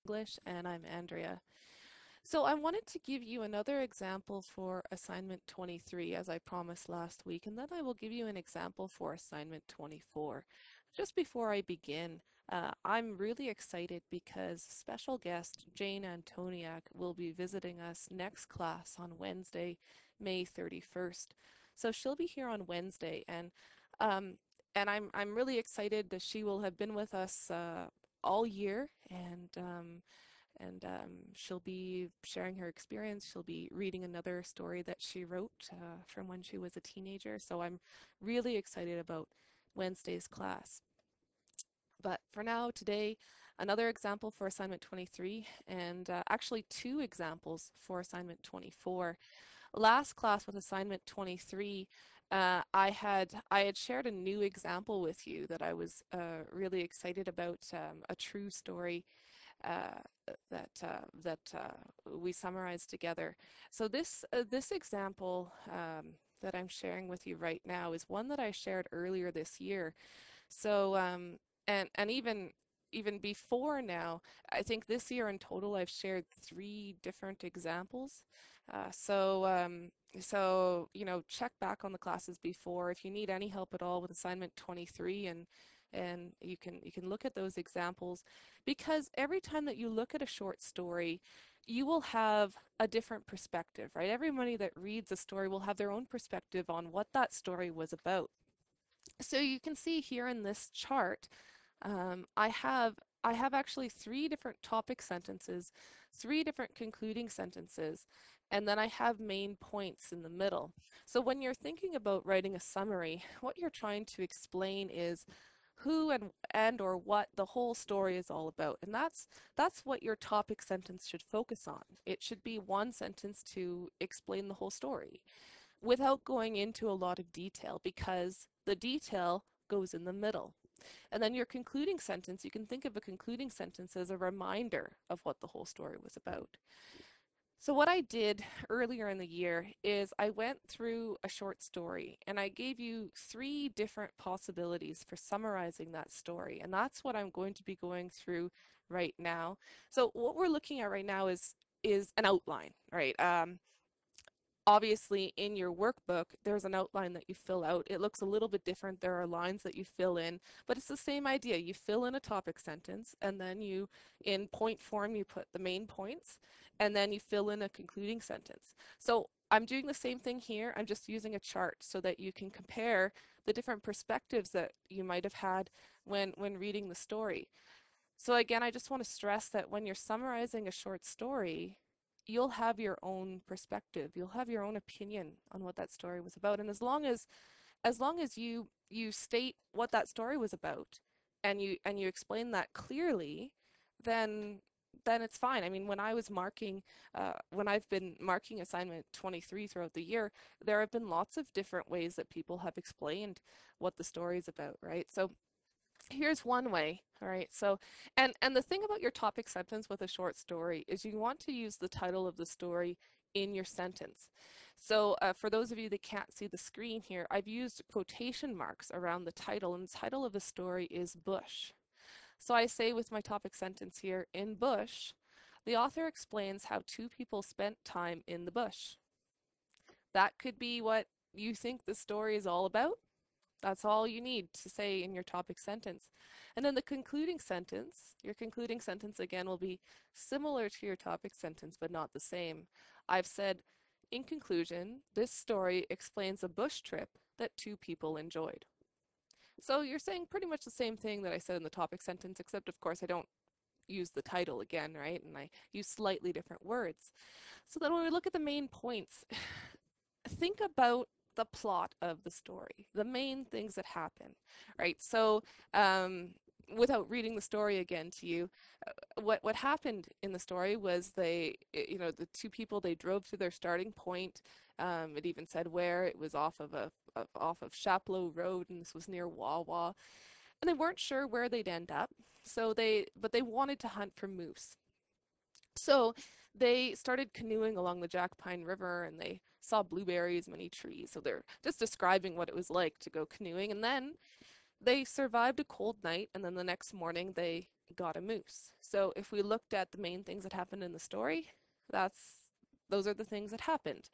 English, and I'm Andrea. So I wanted to give you another example for assignment 23 as I promised last week, and then I will give you an example for assignment 24. Just before I begin, I'm really excited because special guest Jane Antoniak will be visiting us next class on Wednesday, May 31st. So she'll be here on Wednesday, um, and I'm really excited that she will have been with us all year, and she'll be sharing her experience. She'll be reading another story that she wrote from when she was a teenager. So I'm really excited about Wednesday's class. But for now, today, another example for assignment 23, and actually two examples for assignment 24. Last class with assignment 23, I had shared a new example with you that I was really excited about, a true story uh, that we summarized together. So this example that I'm sharing with you right now is one that I shared earlier this year. So and even before now, I think this year in total I've shared three different examples. So you know, check back on the classes before if you need any help at all with assignment 23, and you can look at those examples, because every time that you look at a short story, you will have a different perspective, right? Everybody that reads a story will have their own perspective on what that story was about. So you can see here in this chart, I have actually three different topic sentences, three different concluding sentences, and then I have main points in the middle. So when you're thinking about writing a summary, what you're trying to explain is who and or what the whole story is all about. And that's what your topic sentence should focus on. It should be one sentence to explain the whole story without going into a lot of detail, because the detail goes in the middle. And then your concluding sentence, you can think of a concluding sentence as a reminder of what the whole story was about. So what I did earlier in the year is I went through a short story and I gave you three different possibilities for summarizing that story. And that's what I'm going to be going through right now. So what we're looking at right now is an outline, right? Obviously, in your workbook, there's an outline that you fill out. It looks a little bit different. There are lines that you fill in, but it's the same idea. You fill in a topic sentence, and then you, in point form, you put the main points, and then you fill in a concluding sentence. So I'm doing the same thing here. I'm just using a chart so that you can compare the different perspectives that you might have had when reading the story. So again, I just want to stress that when you're summarizing a short story, you'll have your own perspective. You'll have your own opinion on what that story was about. And as long as you state what that story was about, and you explain that clearly, then it's fine. I mean, when I've been marking assignment 23 throughout the year, there have been lots of different ways that people have explained what the story is about, right? So here's one way. All right, so and the thing about your topic sentence with a short story is you want to use the title of the story in your sentence. So for those of you that can't see the screen here, I've used quotation marks around the title, and the title of the story is Bush. So I say with my topic sentence here, in Bush, the author explains how two people spent time in the bush. That could be what you think the story is all about. That's all you need to say in your topic sentence. And then the concluding sentence, your concluding sentence again will be similar to your topic sentence, but not the same. I've said, in conclusion, this story explains a bush trip that two people enjoyed. So you're saying pretty much the same thing that I said in the topic sentence, except of course I don't use the title again, right? And I use slightly different words. So then when we look at the main points, think about the plot of the story, the main things that happen, right? So, without reading the story again to you, what happened in the story was the two people, they drove to their starting point. It even said where it was off of Chapleau Road, and this was near Wawa, and they weren't sure where they'd end up. But they wanted to hunt for moose. So they started canoeing along the Jack Pine River, and they saw blueberries, many trees. So they're just describing what it was like to go canoeing. And then they survived a cold night, and then the next morning got a moose. So if we looked at the main things that happened in the story, that's those are the things that happened.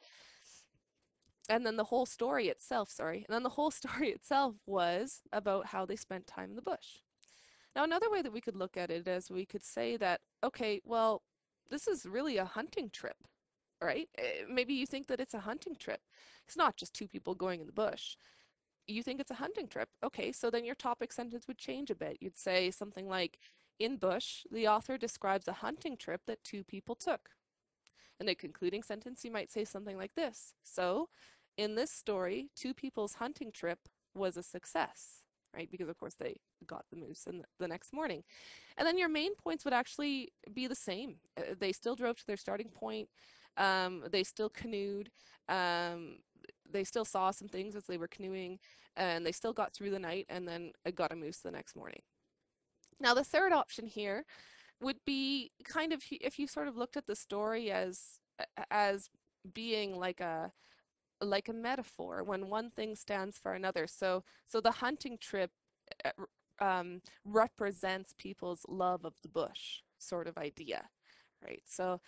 And then the whole story itself, sorry, and then the whole story itself was about how they spent time in the bush. Now, another way that we could look at it is we could say that, okay, well, this is really a hunting trip, right? Maybe you think that it's a hunting trip. It's not just two people going in the bush. You think it's a hunting trip. Okay, so then your topic sentence would change a bit. You'd say something like, in Bush, the author describes a hunting trip that two people took. In the concluding sentence, you might say something like this. So, in this story, two people's hunting trip was a success, right? Because, of course, they got the moose in the next morning. And then your main points would actually be the same. They still drove to their starting point. They still canoed. Um, they still saw some things as they were canoeing, and they still got through the night and then got a moose the next morning. Now, the third option here would be kind of if you sort of looked at the story as being like a metaphor when one thing stands for another. So the hunting trip represents people's love of the bush sort of idea, right? So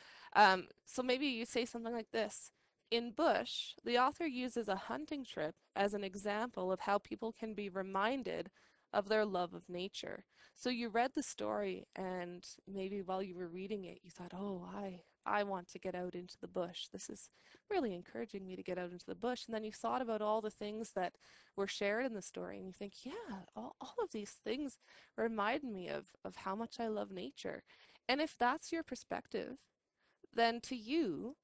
maybe you say something like this. In Bush, the author uses a hunting trip as an example of how people can be reminded of their love of nature. So you read the story and maybe while you were reading it, you thought, oh, I want to get out into the bush. This is really encouraging me to get out into the bush. And then you thought about all the things that were shared in the story and you think, yeah, all of these things remind me of how much I love nature. And if that's your perspective, then to you,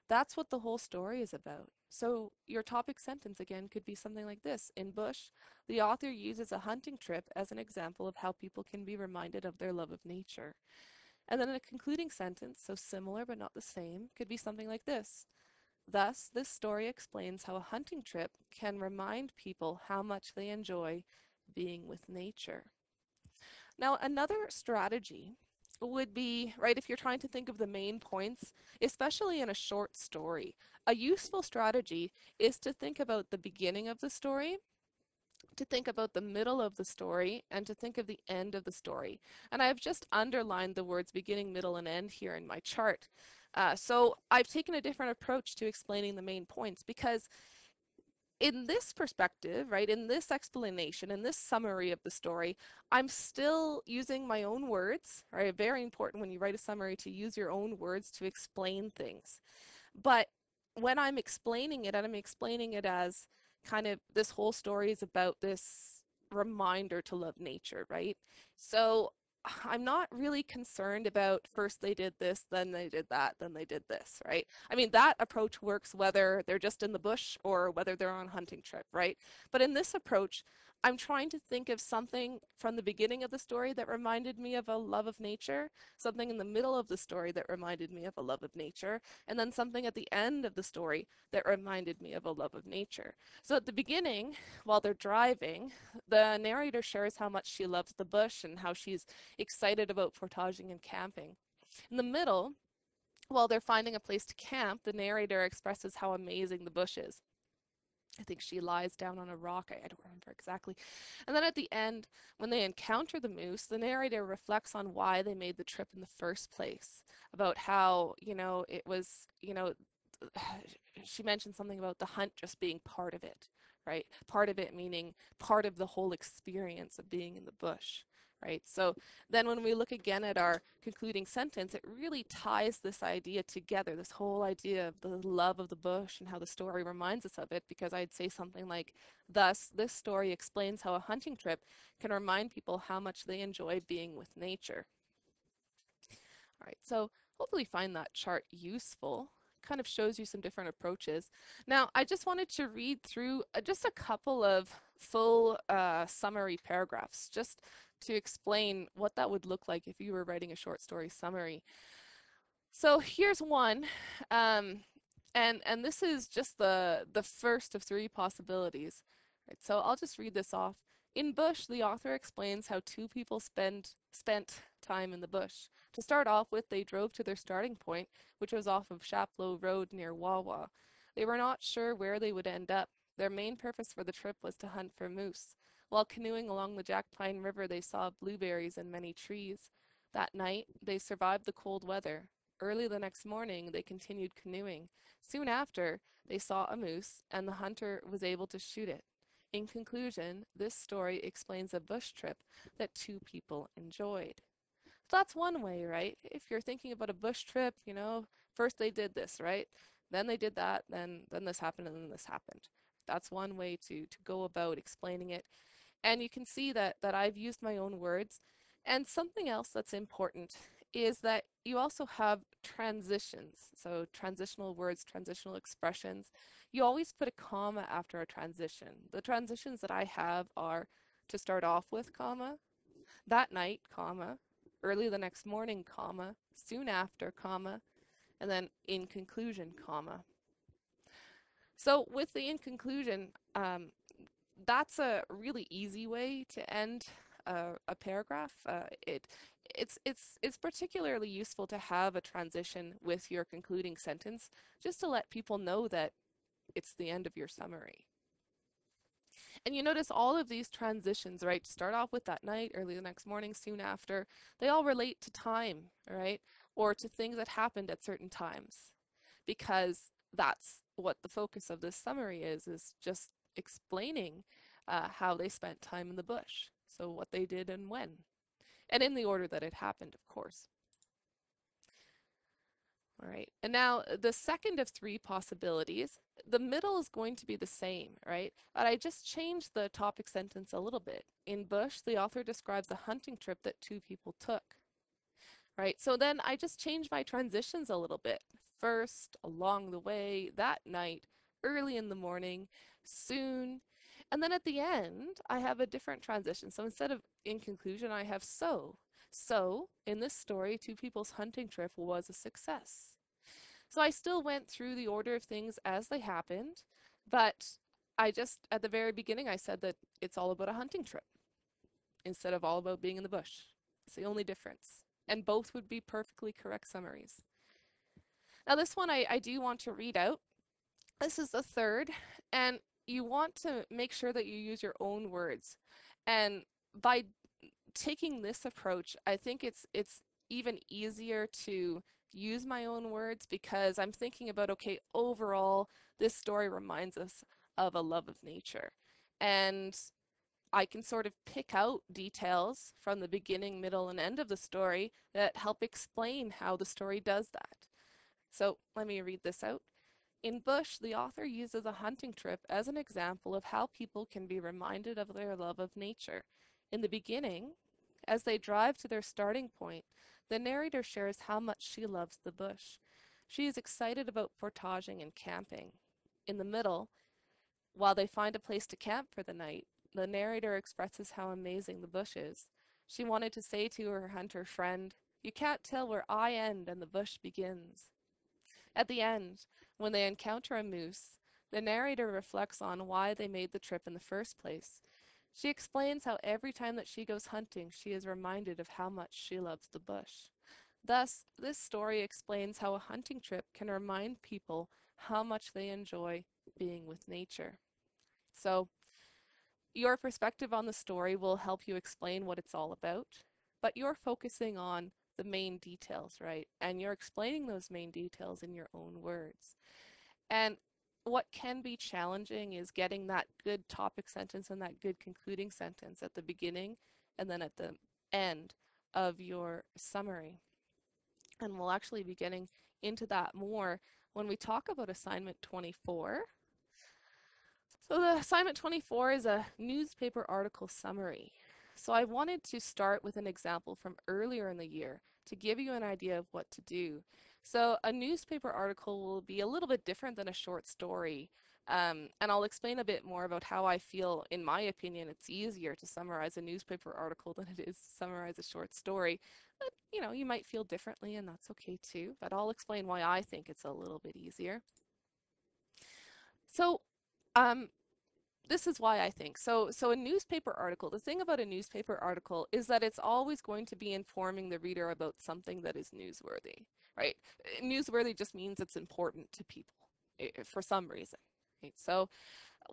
that's what the whole story is about. So your topic sentence again could be something like this. In Bush, the author uses a hunting trip as an example of how people can be reminded of their love of nature. And then a concluding sentence, so similar but not the same, could be something like this. Thus, this story explains how a hunting trip can remind people how much they enjoy being with nature. Now, another strategy would be, right, if you're trying to think of the main points, especially in a short story, a useful strategy is to think about the beginning of the story, to think about the middle of the story, and to think of the end of the story. And I've just underlined the words beginning, middle, and end here in my chart. So I've taken a different approach to explaining the main points because in this perspective, right, in this explanation, in this summary of the story, I'm still using my own words, right? Very important when you write a summary to use your own words to explain things. But when I'm explaining it, and I'm explaining it as kind of this whole story is about this reminder to love nature, right? So I'm not really concerned about first they did this, then they did that, then they did this, right? I mean, that approach works whether they're just in the bush or whether they're on a hunting trip, right? But in this approach, I'm trying to think of something from the beginning of the story that reminded me of a love of nature, something in the middle of the story that reminded me of a love of nature, and then something at the end of the story that reminded me of a love of nature. So at the beginning, while they're driving, the narrator shares how much she loves the bush and how she's excited about portaging and camping. In the middle, while they're finding a place to camp, the narrator expresses how amazing the bush is. I think she lies down on a rock. I don't remember exactly. And then at the end, when they encounter the moose, the narrator reflects on why they made the trip in the first place, about how, it was, she mentioned something about the hunt just being part of it, right? Part of it meaning part of the whole experience of being in the bush, right? So then when we look again at our concluding sentence, it really ties this idea together, this whole idea of the love of the bush and how the story reminds us of it, because I'd say something like, thus, this story explains how a hunting trip can remind people how much they enjoy being with nature. All right, so hopefully find that chart useful. Kind of shows you some different approaches. Now, I just wanted to read through just a couple of full summary paragraphs, just to explain what that would look like if you were writing a short story summary. So here's one, and this is just the first of three possibilities. Right, so I'll just read this off. In Bush, the author explains how two people spent time in the bush. To start off with, they drove to their starting point, which was off of Chapleau Road near Wawa. They were not sure where they would end up. Their main purpose for the trip was to hunt for moose. While canoeing along the Jack Pine River, they saw blueberries in many trees. That night, they survived the cold weather. Early the next morning, they continued canoeing. Soon after, they saw a moose, and the hunter was able to shoot it. In conclusion, this story explains a bush trip that two people enjoyed. So that's one way, right? If you're thinking about a bush trip, first they did this, right? Then they did that, then this happened, and then this happened. That's one way to go about explaining it. And you can see that I've used my own words. And something else that's important is that you also have transitions. So transitional words, transitional expressions. You always put a comma after a transition. The transitions that I have are to start off with, comma, that night, comma, early the next morning, comma, soon after, comma, and then in conclusion, comma. So with the in conclusion, that's a really easy way to end a paragraph. It's particularly useful to have a transition with your concluding sentence, just to let people know that it's the end of your summary. And you notice all of these transitions, right? To start off with that night, early the next morning, soon after, they all relate to time, right? Or to things that happened at certain times, because that's what the focus of this summary is just explaining how they spent time in the bush. So what they did and when, and in the order that it happened, of course. All right, and now the second of three possibilities, the middle is going to be the same, right? But I just changed the topic sentence a little bit. In Bush, the author describes a hunting trip that two people took, right? So then I just changed my transitions a little bit. First, along the way, that night, early in the morning, soon, and then at the end, I have a different transition. So instead of in conclusion, I have so. So, in this story, two people's hunting trip was a success. So I still went through the order of things as they happened, but I just, at the very beginning, I said that it's all about a hunting trip instead of all about being in the bush. It's the only difference. And both would be perfectly correct summaries. Now, this one I do want to read out. This is the third, and you want to make sure that you use your own words. And by taking this approach, I think it's even easier to use my own words because I'm thinking about, okay, overall, this story reminds us of a love of nature. And I can sort of pick out details from the beginning, middle, and end of the story that help explain how the story does that. So let me read this out. In Bush, the author uses a hunting trip as an example of how people can be reminded of their love of nature. In the beginning, as they drive to their starting point, the narrator shares how much she loves the bush. She is excited about portaging and camping. In the middle, while they find a place to camp for the night, the narrator expresses how amazing the bush is. She wanted to say to her hunter friend, "You can't tell where I end and the bush begins." At the end, when they encounter a moose, the narrator reflects on why they made the trip in the first place. She explains how every time that she goes hunting, she is reminded of how much she loves the bush. Thus, this story explains how a hunting trip can remind people how much they enjoy being with nature. So, your perspective on the story will help you explain what it's all about, but you're focusing on the main details, right? And you're explaining those main details in your own words. And what can be challenging is getting that good topic sentence and that good concluding sentence at the beginning and then at the end of your summary. And we'll actually be getting into that more when we talk about assignment 24. So the assignment 24 is a newspaper article summary. So I wanted to start with an example from earlier in the year to give you an idea of what to do. So a newspaper article will be a little bit different than a short story. And I'll explain a bit more about how I feel, in my opinion, it's easier to summarize a newspaper article than it is to summarize a short story. But, you might feel differently, and that's okay too. But I'll explain why I think it's a little bit easier. So, this is why I think. So a newspaper article, the thing about a newspaper article is that it's always going to be informing the reader about something that is newsworthy, right? Newsworthy just means it's important to people for some reason, right? So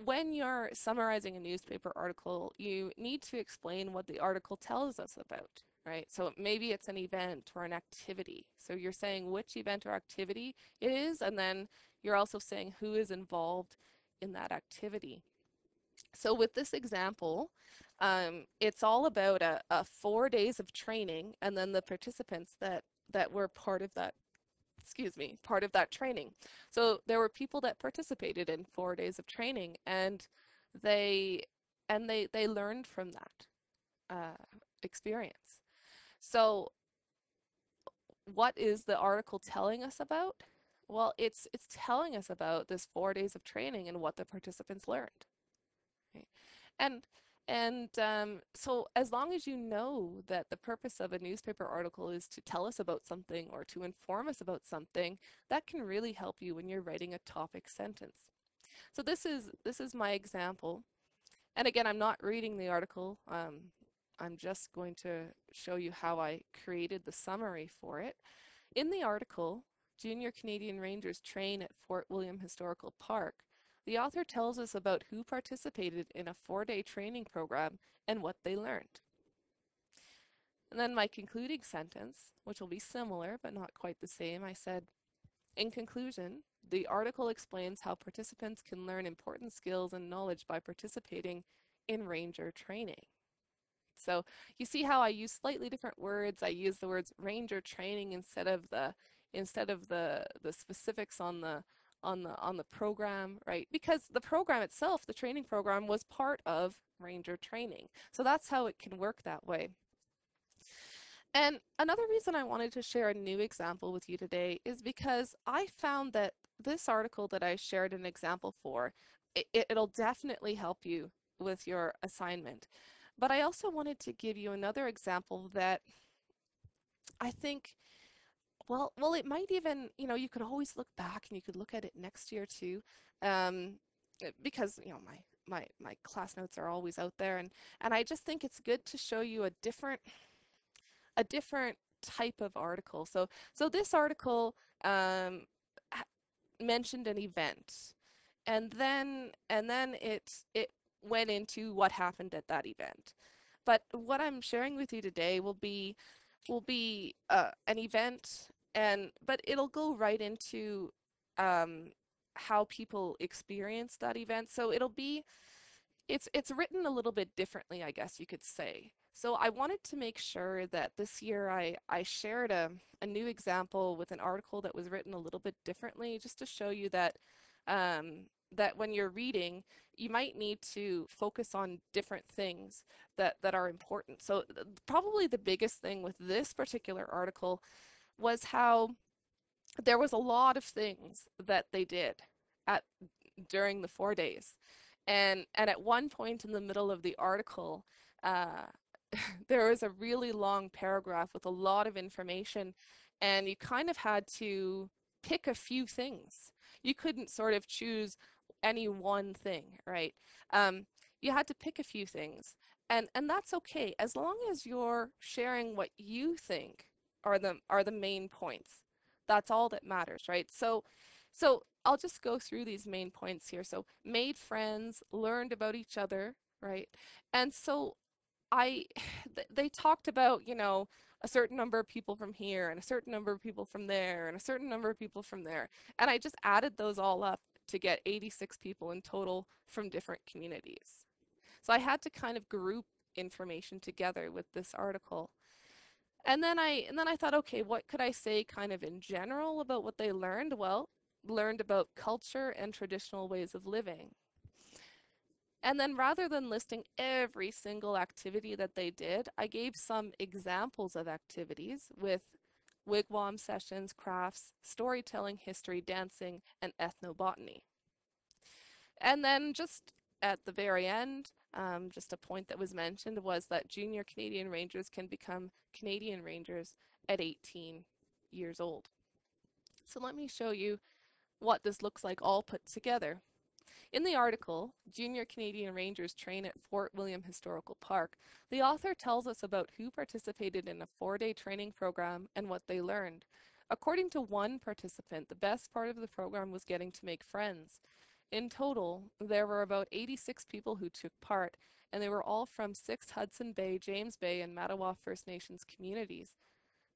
when you're summarizing a newspaper article, you need to explain what the article tells us about, right? So maybe it's an event or an activity. So you're saying which event or activity it is, and then you're also saying who is involved in that activity. So with this example, it's all about a 4 days of training and then the participants that were part of that, excuse me, part of that training. So there were people that participated in 4 days of training, and they they learned from that experience. So what is the article telling us about? Well, it's telling us about this 4 days of training and what the participants learned. Right? And so as long as you know that the purpose of a newspaper article is to tell us about something or to inform us about something, that can really help you when you're writing a topic sentence. So this is my example. And again, I'm not reading the article. I'm just going to show you how I created the summary for it. In the article, Junior Canadian Rangers train at Fort William Historical Park. The author tells us about who participated in a 4-day training program and what they learned. And then my concluding sentence, which will be similar but not quite the same, I said, in conclusion, the article explains how participants can learn important skills and knowledge by participating in ranger training. So you see how I use slightly different words. I use the words ranger training instead of the specifics on the program, right? Because the program itself, the training program, was part of ranger training. So that's how it can work that way. And another reason I wanted to share a new example with you today is because I found that this article that I shared an example for, it'll definitely help you with your assignment. But I also wanted to give you another example that I think, well, it might even, you could always look back and you could look at it next year too, because, my class notes are always out there, and I just think it's good to show you a different type of article. So this article mentioned an event, and then it went into what happened at that event. But what I'm sharing with you today will be an event, but it'll go right into how people experience that event. So it's written a little bit differently, I guess you could say. So I wanted to make sure that this year I shared a new example with an article that was written a little bit differently, just to show you that when you're reading, you might need to focus on different things that are important. So probably the biggest thing with this particular article was how there was a lot of things that they did at during the 4 days. And at one point in the middle of the article, uh, there was a really long paragraph with a lot of information, and you kind of had to pick a few things. You couldn't sort of choose any one thing, right? You had to pick a few things, and that's okay as long as you're sharing what you think are the main points. That's all that matters, right? So I'll just go through these main points here. So made friends, learned about each other, right? And so I they talked about, a certain number of people from here and a certain number of people from there and a certain number of people from there. And I just added those all up to get 86 people in total from different communities. So I had to kind of group information together with this article. And then I thought, okay, what could I say kind of in general about what they learned? Well, learned about culture and traditional ways of living. And then rather than listing every single activity that they did, I gave some examples of activities with wigwam sessions, crafts, storytelling, history, dancing, and ethnobotany. And then just at the very end, just a point that was mentioned was that junior Canadian Rangers can become Canadian Rangers at 18 years old. So let me show you what this looks like all put together. In the article, Junior Canadian Rangers train at Fort William Historical Park, the author tells us about who participated in a 4-day training program and what they learned. According to one participant, the best part of the program was getting to make friends. In total, there were about 86 people who took part, and they were all from 6 Hudson Bay, James Bay, and Mattawa First Nations communities.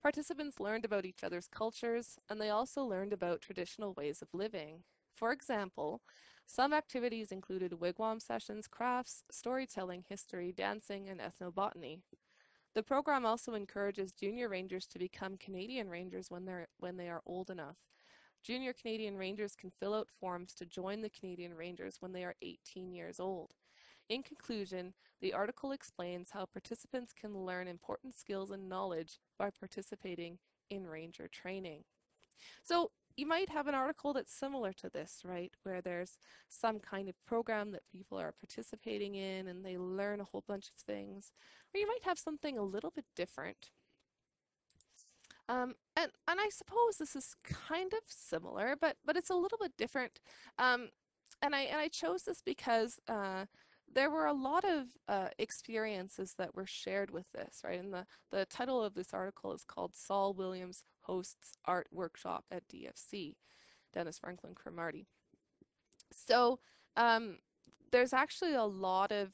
Participants learned about each other's cultures, and they also learned about traditional ways of living. For example, some activities included wigwam sessions, crafts, storytelling, history, dancing, and ethnobotany. The program also encourages junior rangers to become Canadian Rangers when they are old enough. Junior Canadian Rangers can fill out forms to join the Canadian Rangers when they are 18 years old. In conclusion, the article explains how participants can learn important skills and knowledge by participating in ranger training. So you might have an article that's similar to this, right? Where there's some kind of program that people are participating in and they learn a whole bunch of things. Or you might have something a little bit different. And I suppose this is kind of similar, but it's a little bit different. Um, and I chose this because there were a lot of experiences that were shared with this, right? And the title of this article is called Saul Williams Hosts Art Workshop at DFC, Dennis Franklin Cromartie. So um, there's actually a lot of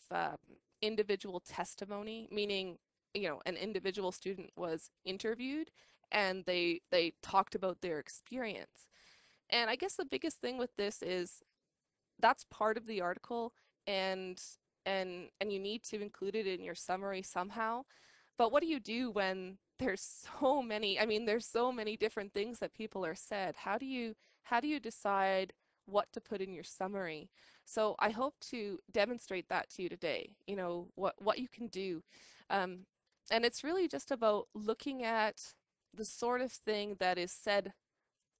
individual testimony, meaning, an individual student was interviewed and they talked about their experience. And I guess the biggest thing with this is that's part of the article, and and you need to include it in your summary somehow. But what do you do when there's so many, there's so many different things that people are said? How do you decide what to put in your summary? So I hope to demonstrate that to you today, what you can do. Um, and it's really just about looking at the sort of thing that is said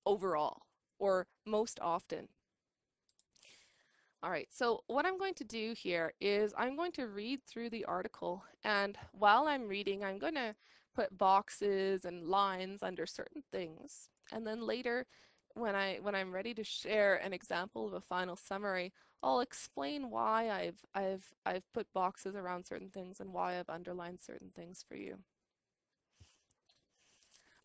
overall or most often. All right, so what I'm going to do here is I'm going to read through the article, and while I'm reading, I'm going to put boxes and lines under certain things. And then later, when I'm ready to share an example of a final summary, I'll explain why I've put boxes around certain things and why I've underlined certain things for you.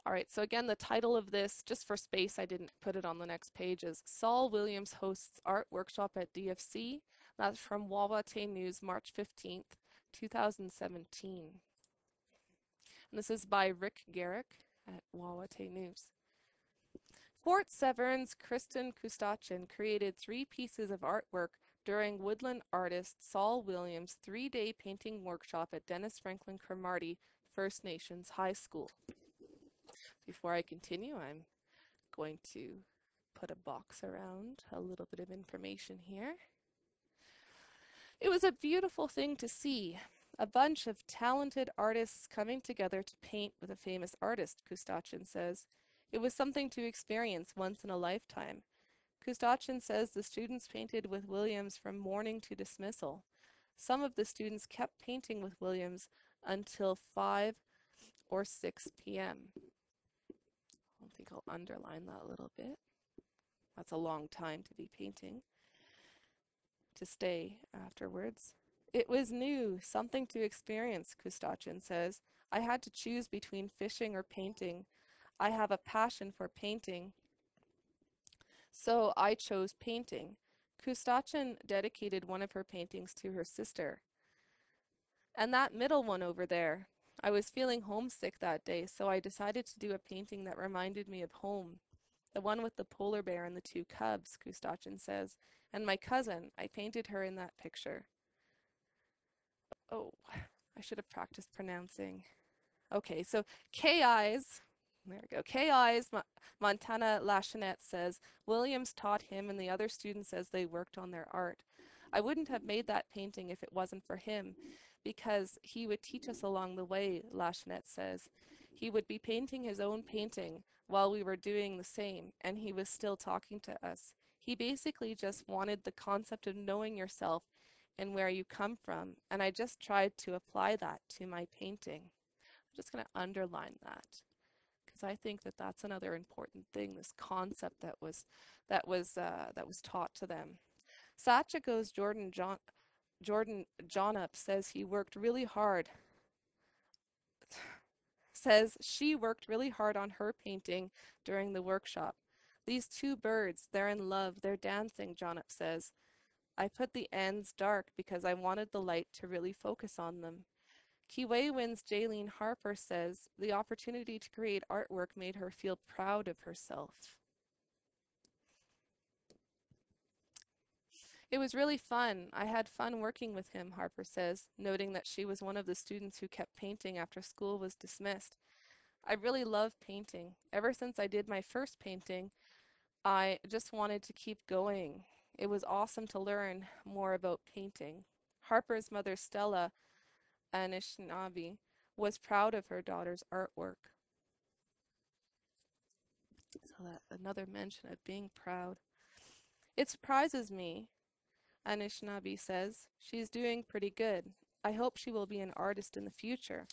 All right, so again, the title of this, just for space, I didn't put it on the next page, is Saul Williams Hosts Art Workshop at DFC. That's from Wawate News, March 15th, 2017. And this is by Rick Garrick at Wawate News. Fort Severn's Kristen Kustachin created 3 pieces of artwork during woodland artist Saul Williams' 3-day painting workshop at Dennis Franklin Cromartie First Nations High School. Before I continue, I'm going to put a box around a little bit of information here. It was a beautiful thing to see. A bunch of talented artists coming together to paint with a famous artist, Kustachin says. It was something to experience once in a lifetime. Kustachin says the students painted with Williams from morning to dismissal. Some of the students kept painting with Williams until 5 or 6 p.m. I think I'll underline that a little bit. That's a long time to be painting, to stay afterwards. It was new, something to experience, Kustachin says. I had to choose between fishing or painting. I have a passion for painting, so I chose painting. Kustachin dedicated one of her paintings to her sister. And that middle one over there. I was feeling homesick that day, so I decided to do a painting that reminded me of home. The one with the polar bear and the 2 cubs, Kustachin says. And my cousin, I painted her in that picture. Oh, I should have practiced pronouncing. Okay, so K.I.'s, there we go. K.I.'s Montana Lachenette says, Williams taught him and the other students as they worked on their art. I wouldn't have made that painting if it wasn't for him, because he would teach us along the way, Lachenette says. He would be painting his own painting while we were doing the same, and he was still talking to us. He basically just wanted the concept of knowing yourself and where you come from, and I just tried to apply that to my painting. I'm just going to underline that because I think that that's another important thing, this concept that was taught to them. Sachago's Jordan Johnup says he worked really hard, says she worked really hard on her painting during the workshop. These two birds, they're in love, they're dancing, Jonup says. I put the ends dark because I wanted the light to really focus on them. Kiwewin's Jaylene Harper says the opportunity to create artwork made her feel proud of herself. It was really fun. I had fun working with him, Harper says, noting that she was one of the students who kept painting after school was dismissed. I really love painting. Ever since I did my first painting, I just wanted to keep going. It was awesome to learn more about painting. Harper's mother, Stella Anishinaabe, was proud of her daughter's artwork. So that another mention of being proud. It surprises me, Anishinaabe says. She's doing pretty good. I hope she will be an artist in the future.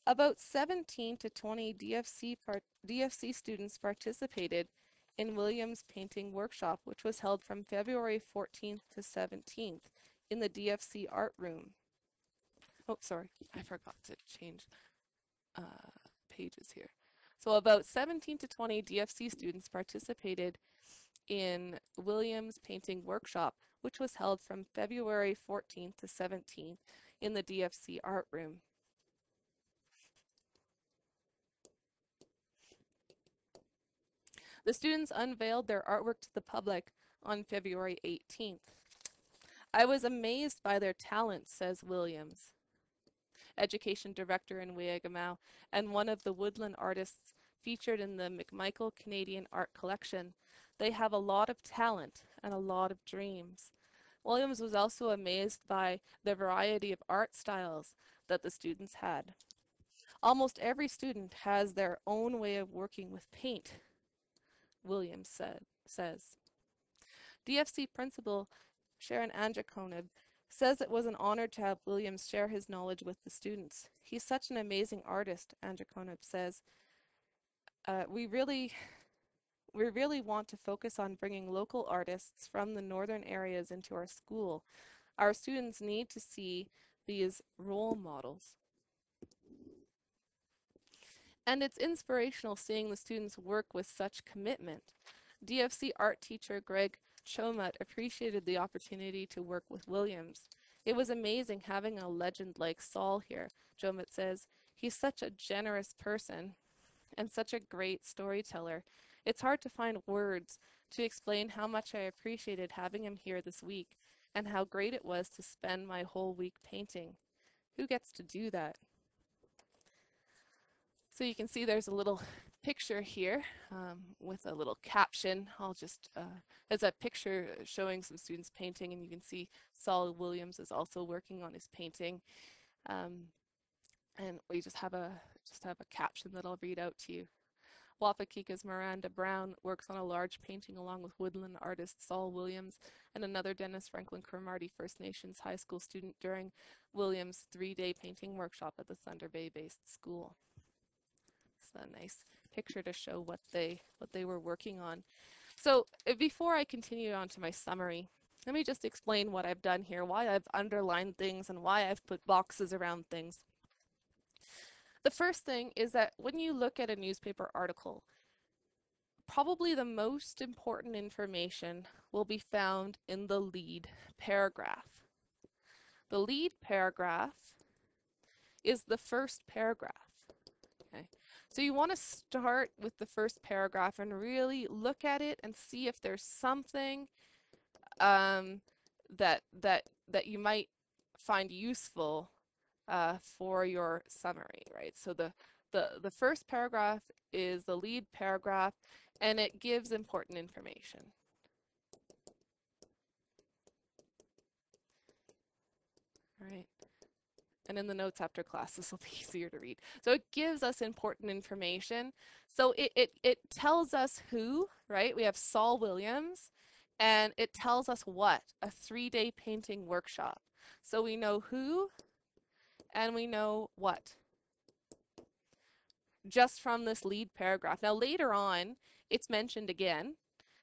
About 17 to 20 DFC students participated in Williams' painting workshop, which was held from February 14th to 17th in the DFC art room. Oh, sorry, I forgot to change pages here. So about 17 to 20 DFC students participated in Williams' painting workshop, which was held from February 14th to 17th in the DFC art room. The students unveiled their artwork to the public on February 18th. I was amazed by their talent, says Williams, education director in Weagamau and one of the woodland artists featured in the McMichael Canadian Art Collection. They have a lot of talent and a lot of dreams. Williams was also amazed by the variety of art styles that the students had. Almost every student has their own way of working with paint, Williams says. DFC principal Sharon Andrkonib says it was an honor to have Williams share his knowledge with the students. He's such an amazing artist, Andrkonib says. We really want to focus on bringing local artists from the northern areas into our school. Our students need to see these role models. And it's inspirational seeing the students work with such commitment. DFC art teacher Greg Chomut appreciated the opportunity to work with Williams. It was amazing having a legend like Saul here, Chomut says. He's such a generous person and such a great storyteller. It's hard to find words to explain how much I appreciated having him here this week and how great it was to spend my whole week painting. Who gets to do that? So you can see there's a little picture here with a little caption. It's a picture showing some students painting, and you can see Saul Williams is also working on his painting. And we just have a caption that I'll read out to you. Wapakika's Miranda Brown works on a large painting along with woodland artist Saul Williams and another Dennis Franklin Cromartie First Nations high school student during Williams' 3-day painting workshop at the Thunder Bay-based school. It's a nice picture to show what they were working on. So before I continue on to my summary, let me just explain what I've done here, why I've underlined things and why I've put boxes around things. The first thing is that when you look at a newspaper article, probably the most important information will be found in the lead paragraph. The lead paragraph is the first paragraph. Okay. So you want to start with the first paragraph and really look at it and see if there's something that you might find useful for your summary, right? So the first paragraph is the lead paragraph, and it gives important information. All right. And in the notes after class, this will be easier to read. So it gives us important information. So it tells us who, right? We have Saul Williams, and it tells us what? A 3-day painting workshop. So we know who, and we know what, just from this lead paragraph. Now later on, it's mentioned again,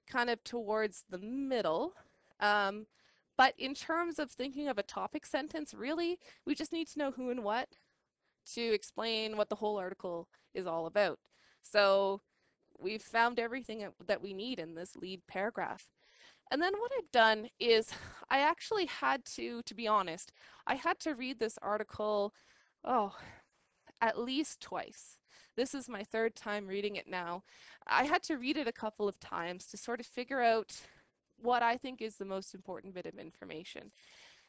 kind of towards the middle. But in terms of thinking of a topic sentence, really, we just need to know who and what to explain what the whole article is all about. So we've found everything that we need in this lead paragraph. And then what I've done is I actually had to be honest, I had to read this article, oh, at least twice. This is my third time reading it now. I had to read it a couple of times to sort of figure out what I think is the most important bit of information.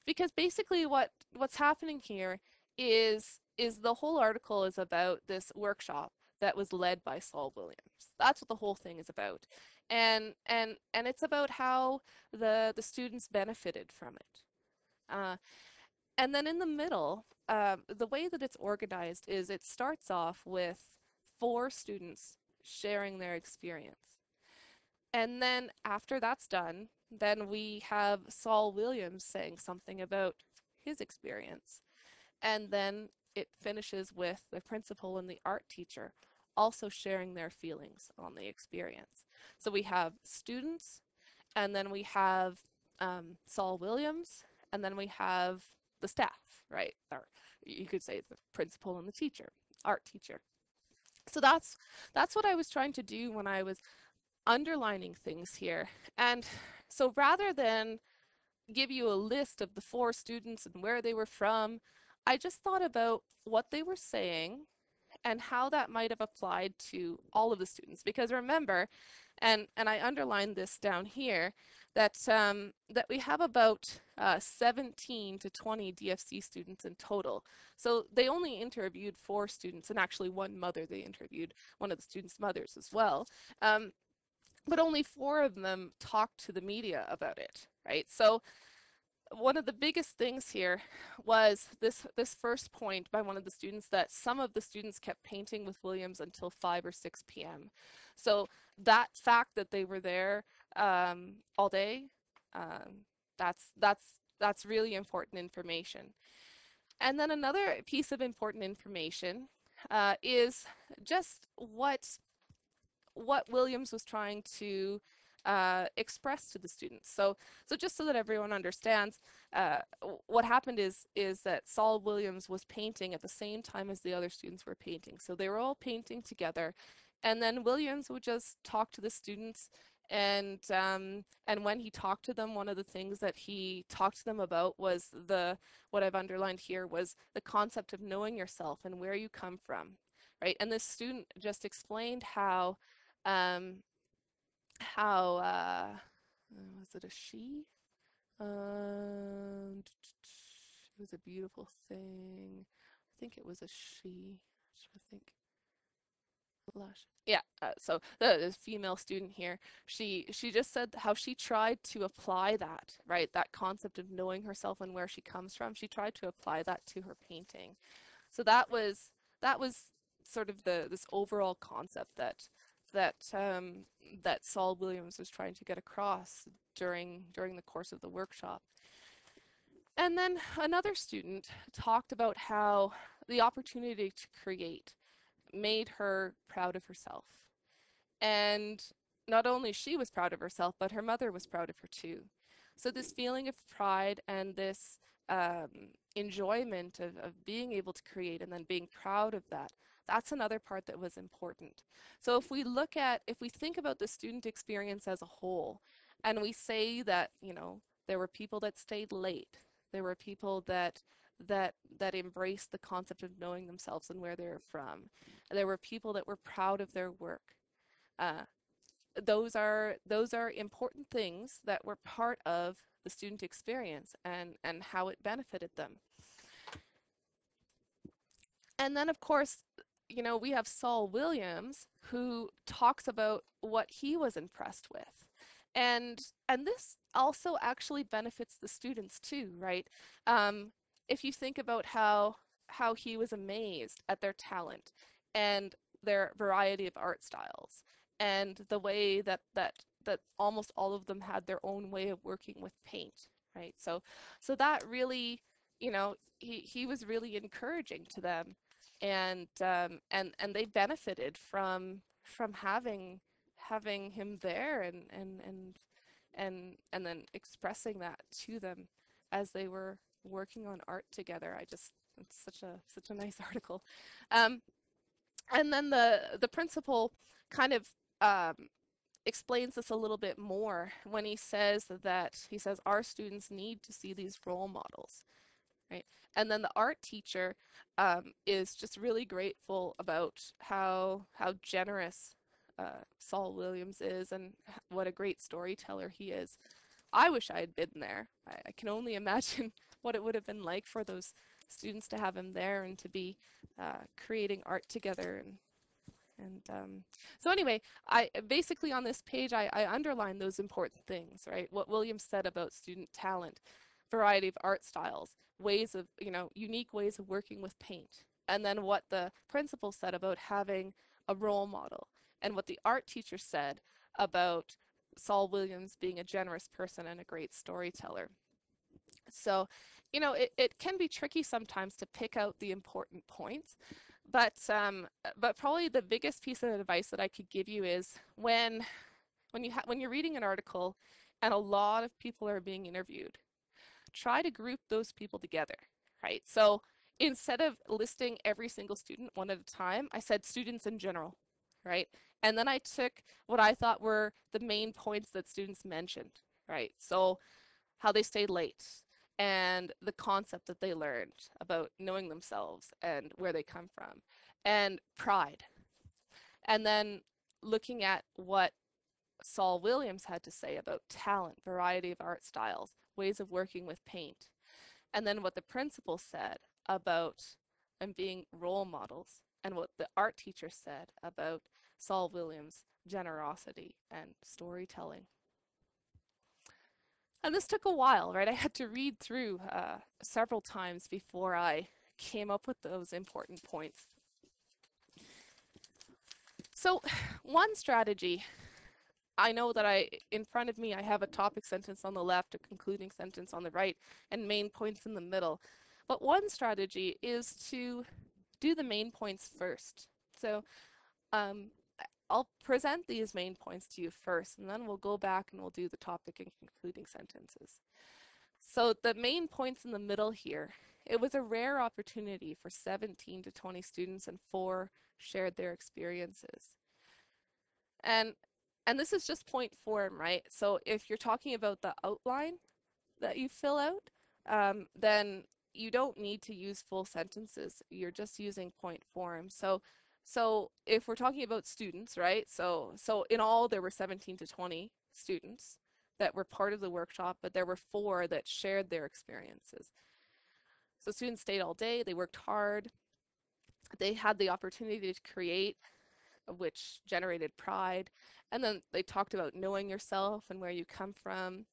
Because basically what's happening here is the whole article is about this workshop that was led by Saul Williams. That's what the whole thing is about. And it's about how the students benefited from it. And then in the middle, the way that it's organized is it starts off with 4 students sharing their experience. And then after that's done, then we have Saul Williams saying something about his experience. And then it finishes with the principal and the art teacher also sharing their feelings on the experience. So we have students, and then we have Saul Williams, and then we have the staff, right? Or you could say the principal and the teacher, art teacher. So that's what I was trying to do when I was underlining things here. And so rather than give you a list of the 4 students and where they were from, I just thought about what they were saying and how that might have applied to all of the students. Because remember, and I underlined this down here, that that we have about 17 to 20 DFC students in total. So they only interviewed 4 students, and actually one mother they interviewed, one of the students' mothers as well. But only 4 of them talked to the media about it, right? So one of the biggest things here was this first point by one of the students that some of the students kept painting with Williams until 5 or 6 p.m. So that fact that they were there all day, that's really important information. And then another piece of important information is just what Williams was trying to express to the students. So just so that everyone understands, what happened is that Saul Williams was painting at the same time as the other students were painting. So they were all painting together, and then Williams would just talk to the students. And when he talked to them, one of the things that he talked to them about was what I've underlined here was the concept of knowing yourself and where you come from, right? And this student just explained how was it a she? It was a beautiful thing. I think it was a she. I think. Yeah, so the female student here, she just said how she tried to apply that, right? That concept of knowing herself and where she comes from. She tried to apply that to her painting. So that was sort of this overall concept that Saul Williams was trying to get across during the course of the workshop. And then another student talked about how the opportunity to create made her proud of herself. And not only she was proud of herself, but her mother was proud of her too. So this feeling of pride and this enjoyment of being able to create and then being proud of that, that's another part that was important. So if we think about the student experience as a whole, and we say that, there were people that stayed late, there were people that embraced the concept of knowing themselves and where they're from, and there were people that were proud of their work. Those are important things that were part of the student experience and how it benefited them. And then, of course, we have Saul Williams, who talks about what he was impressed with. And this also actually benefits the students too, right? If you think about how he was amazed at their talent and their variety of art styles and the way that almost all of them had their own way of working with paint, right? So that really, he was really encouraging to them, and they benefited from having him there and then expressing that to them as they were working on art together. It's such a nice article. And then the principal kind of um, explains this a little bit more when he says our students need to see these role models, right? And then the art teacher is just really grateful about how generous Saul Williams is and what a great storyteller he is. I wish I had been there. I can only imagine what it would have been like for those students to have him there and to be creating art together. And so anyway, I basically on this page, I underline those important things, right? What Williams said about student talent, variety of art styles, ways of, unique ways of working with paint. And then what the principal said about having a role model, and what the art teacher said about Saul Williams being a generous person and a great storyteller. So, it can be tricky sometimes to pick out the important points, but probably the biggest piece of advice that I could give you is when you're reading an article and a lot of people are being interviewed, try to group those people together, right? So instead of listing every single student one at a time, I said students in general, right? And then I took what I thought were the main points that students mentioned, right? So how they stayed late, and the concept that they learned about knowing themselves and where they come from, and pride. And then looking at what Saul Williams had to say about talent, variety of art styles, ways of working with paint, and then what the principal said about them being role models, and what the art teacher said about Saul Williams' generosity and storytelling. And this took a while, right? I had to read through several times before I came up with those important points. So one strategy, I know that in front of me, I have a topic sentence on the left, a concluding sentence on the right, and main points in the middle. But one strategy is to do the main points first. So um, I'll present these main points to you first, and then we'll go back and we'll do the topic and concluding sentences. So the main points in the middle here, it was a rare opportunity for 17 to 20 students, and 4 shared their experiences. And this is just point form, right? So if you're talking about the outline that you fill out, then you don't need to use full sentences. You're just using point form. So if we're talking about students, right? So in all there were 17 to 20 students that were part of the workshop, but there were 4 that shared their experiences. So students stayed all day, they worked hard, they had the opportunity to create, which generated pride, and then they talked about knowing yourself and where you come from.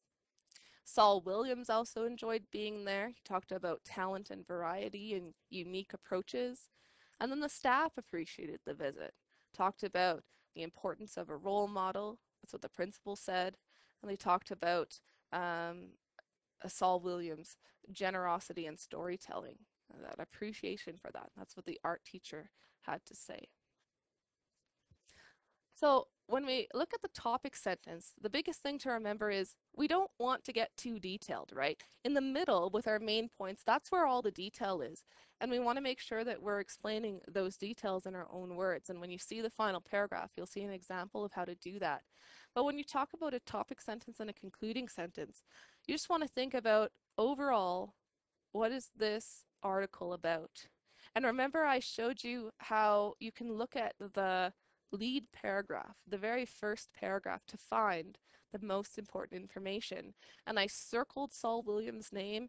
Saul Williams also enjoyed being there. He talked about talent and variety and unique approaches. And then the staff appreciated the visit, talked about the importance of a role model. That's what the principal said. And they talked about Saul Williams' generosity and storytelling, that appreciation for that. That's what the art teacher had to say. So when we look at the topic sentence, the biggest thing to remember is we don't want to get too detailed, right? In the middle with our main points, that's where all the detail is. And we want to make sure that we're explaining those details in our own words. And when you see the final paragraph, you'll see an example of how to do that. But when you talk about a topic sentence and a concluding sentence, you just want to think about overall, what is this article about? And remember, I showed you how you can look at the lead paragraph, the very first paragraph, to find the most important information. And I circled Saul Williams' name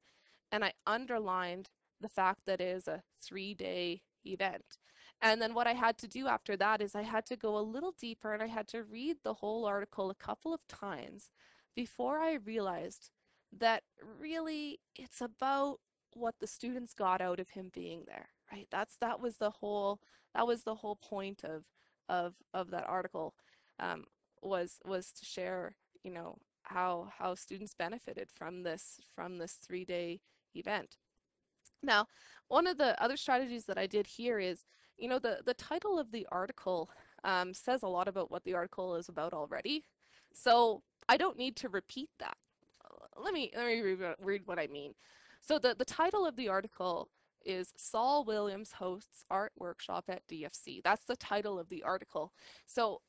and I underlined the fact that it is a 3-day event. And then what I had to do after that is I had to go a little deeper and I had to read the whole article a couple of times before I realized that really it's about what the students got out of him being there, right? That was the whole point of that article, was to share, how students benefited from this 3-day event. Now, one of the other strategies that I did here is, the title of the article says a lot about what the article is about already, so I don't need to repeat that. Let me read what I mean. So the title of the article is Saul Williams Hosts Art Workshop at DFC. That's the title of the article. So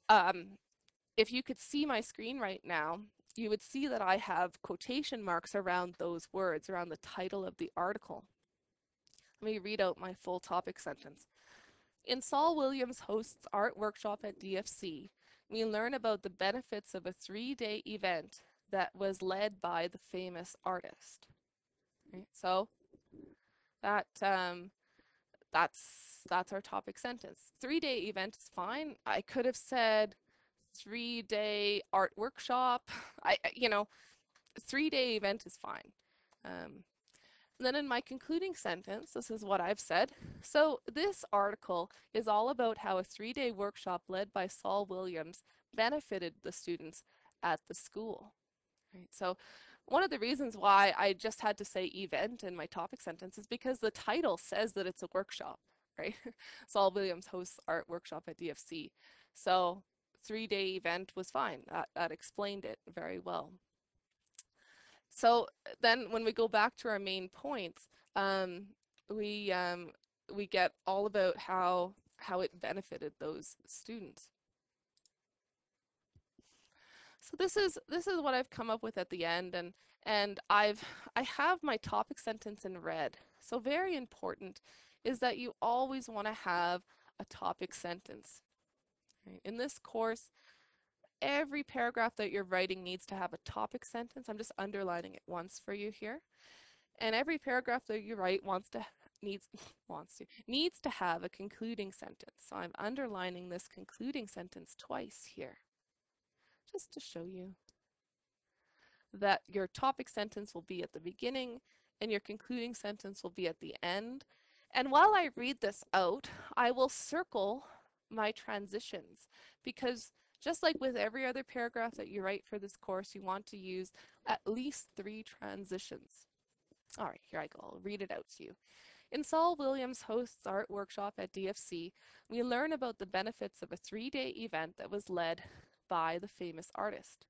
if you could see my screen right now, you would see that I have quotation marks around those words, around the title of the article. Let me read out my full topic sentence. In Saul Williams hosts art workshop at DFC, we learn about the benefits of a 3-day event that was led by the famous artist. Right? So that that's our topic sentence. 3-day event is fine. I could have said 3-day art workshop. 3-day event is fine. And then in my concluding sentence, this is what I've said. So this article is all about how a 3-day workshop led by Saul Williams benefited the students at the school. Right? So one of the reasons why I just had to say event in my topic sentence is because the title says that it's a workshop, right? Saul Williams hosts art workshop at DFC. So 3-day event was fine. That explained it very well. So then when we go back to our main points, we we get all about how it benefited those students. So this is what I've come up with at the end, and I have my topic sentence in red. So very important is that you always want to have a topic sentence. Right? In this course, every paragraph that you're writing needs to have a topic sentence. I'm just underlining it once for you here. And every paragraph that you write needs to have a concluding sentence. So I'm underlining this concluding sentence twice here, just to show you that your topic sentence will be at the beginning and your concluding sentence will be at the end. And while I read this out, I will circle my transitions, because just like with every other paragraph that you write for this course, you want to use at least 3 transitions. All right, here I go. I'll read it out to you. In Saul Williams hosts art workshop at DFC, we learn about the benefits of a 3-day event that was led by the famous artist.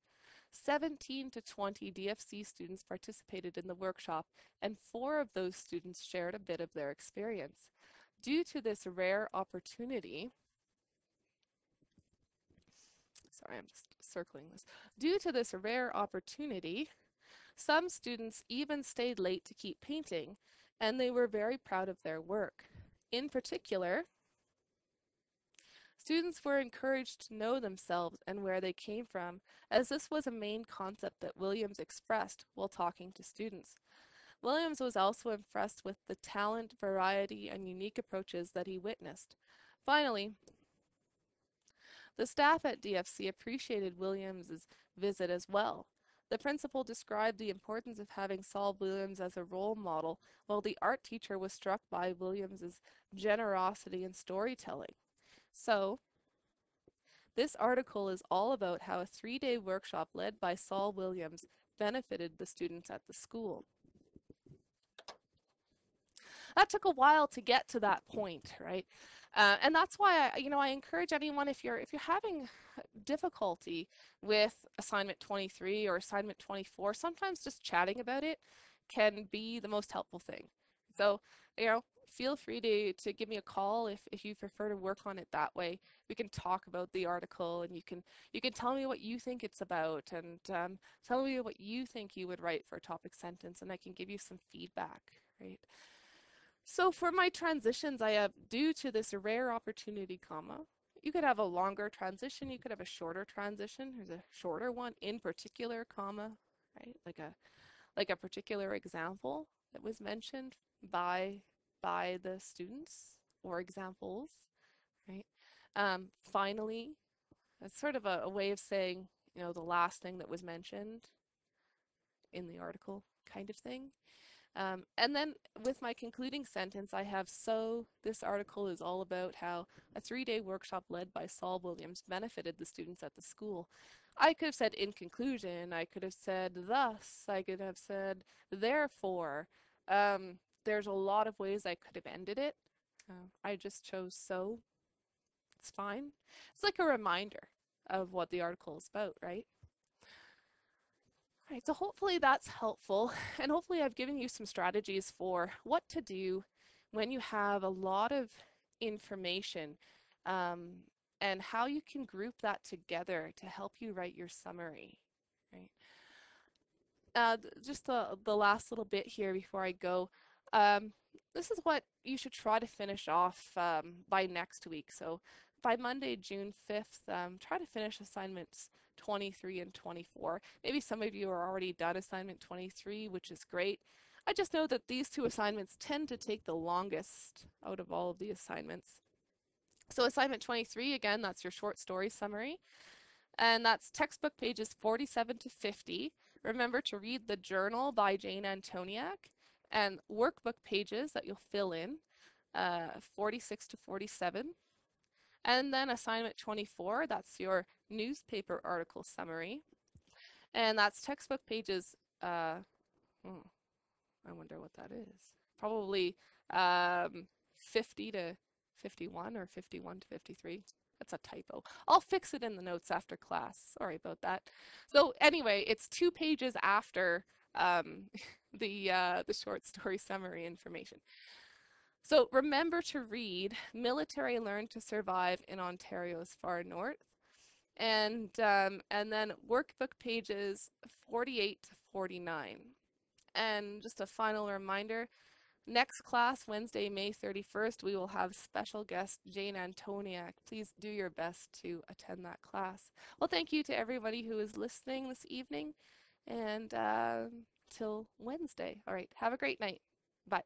17 to 20 DFC students participated in the workshop, and 4 of those students shared a bit of their experience. Due to this rare opportunity, sorry, I'm just circling this. Due to this rare opportunity, some students even stayed late to keep painting, and they were very proud of their work. In particular, students were encouraged to know themselves and where they came from, as this was a main concept that Williams expressed while talking to students. Williams was also impressed with the talent, variety, and unique approaches that he witnessed. Finally, the staff at DFC appreciated Williams's visit as well. The principal described the importance of having Saul Williams as a role model, while the art teacher was struck by Williams's generosity and storytelling. So, this article is all about how a 3-day workshop led by Saul Williams benefited the students at the school. That took a while to get to that point, right? And that's why I encourage anyone, if you're having difficulty with assignment 23 or assignment 24, sometimes just chatting about it can be the most helpful thing. So, feel free to give me a call if you prefer to work on it that way. We can talk about the article, and you can tell me what you think it's about, and tell me what you think you would write for a topic sentence, and I can give you some feedback, right? So for my transitions, I have due to this rare opportunity, comma. You could have a longer transition, you could have a shorter transition. Here's a shorter one, in particular, comma, right? Like a particular example that was mentioned by the students, or examples, right? Finally, that's sort of a way of saying, the last thing that was mentioned in the article, kind of thing. And then with my concluding sentence, I have, so this article is all about how a 3-day workshop led by Saul Williams benefited the students at the school. I could have said in conclusion, I could have said thus, I could have said therefore. There's a lot of ways I could have ended it. I just chose so. It's fine. It's like a reminder of what the article is about, right? Right, so hopefully that's helpful, and hopefully I've given you some strategies for what to do when you have a lot of information, and how you can group that together to help you write your summary, right? Just the last little bit here before I go. Um, this is what you should try to finish off by next week. So by Monday, June 5th, try to finish assignments 23 and 24. Maybe some of you are already done assignment 23, which is great. I just know that these two assignments tend to take the longest out of all of the assignments. So assignment 23, again, that's your short story summary. And that's textbook pages 47 to 50. Remember to read The Journal by Jane Antoniak, and workbook pages that you'll fill in, 46 to 47. And then assignment 24, that's your newspaper article summary. And that's textbook pages, oh, I wonder what that is. Probably 50 to 51 or 51 to 53. That's a typo. I'll fix it in the notes after class. Sorry about that. So anyway, it's 2 pages after the short story summary information. So remember to read Military Learned to Survive in Ontario's Far North, and then workbook pages 48 to 49. And just a final reminder, next class, Wednesday, May 31st, we will have special guest Jane Antoniak. Please do your best to attend that class. Well, thank you to everybody who is listening this evening, and till Wednesday. All right, have a great night. Bye.